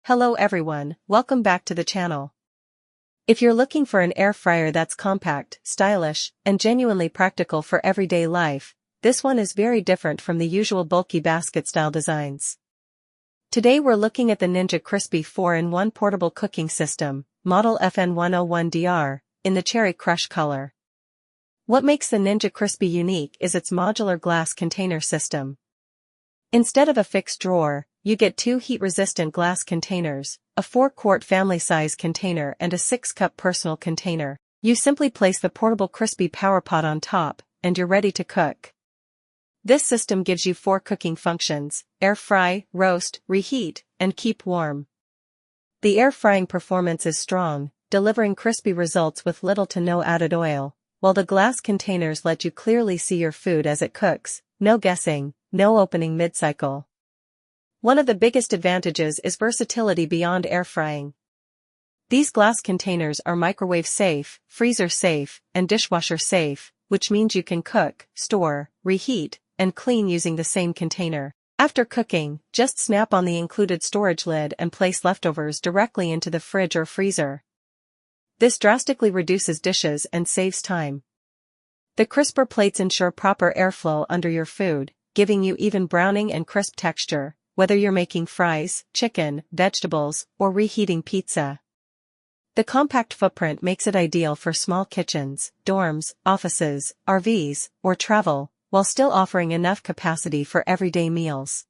Hello everyone, welcome back to the channel. If you're looking for an air fryer that's compact, stylish, and genuinely practical for everyday life, this one is very different from the usual bulky basket-style designs. Today we're looking at the Ninja Crispi 4-in-1 portable cooking system, model FN101DR, in the cherry crush color. What makes the Ninja Crispi unique is its modular glass container system. Instead of a fixed drawer, you get two heat-resistant glass containers, a 4-quart family-size container and a 6-cup personal container. You simply place the portable Crispi PowerPod on top, and you're ready to cook. This system gives you 4 cooking functions: air fry, roast, reheat, and keep warm. The air frying performance is strong, delivering crispy results with little to no added oil, while the glass containers let you clearly see your food as it cooks, no guessing, no opening mid-cycle. One of the biggest advantages is versatility beyond air frying. These glass containers are microwave safe, freezer safe, and dishwasher safe, which means you can cook, store, reheat, and clean using the same container. After cooking, just snap on the included storage lid and place leftovers directly into the fridge or freezer. This drastically reduces dishes and saves time. The crisper plates ensure proper airflow under your food, giving you even browning and crisp texture, whether you're making fries, chicken, vegetables, or reheating pizza. The compact footprint makes it ideal for small kitchens, dorms, offices, RVs, or travel, while still offering enough capacity for everyday meals.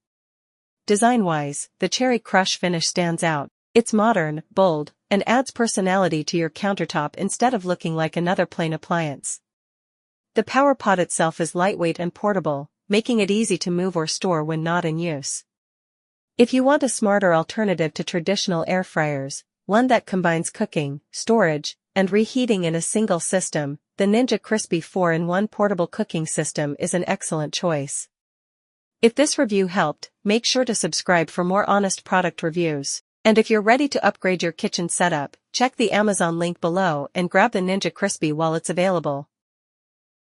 Design-wise, the cherry crush finish stands out. It's modern, bold, and adds personality to your countertop instead of looking like another plain appliance. The PowerPod itself is lightweight and portable, making it easy to move or store when not in use. If you want a smarter alternative to traditional air fryers, one that combines cooking, storage, and reheating in a single system, the Ninja Crispi 4-in-1 portable cooking system is an excellent choice. If this review helped, make sure to subscribe for more honest product reviews. And if you're ready to upgrade your kitchen setup, check the Amazon link below and grab the Ninja Crispi while it's available.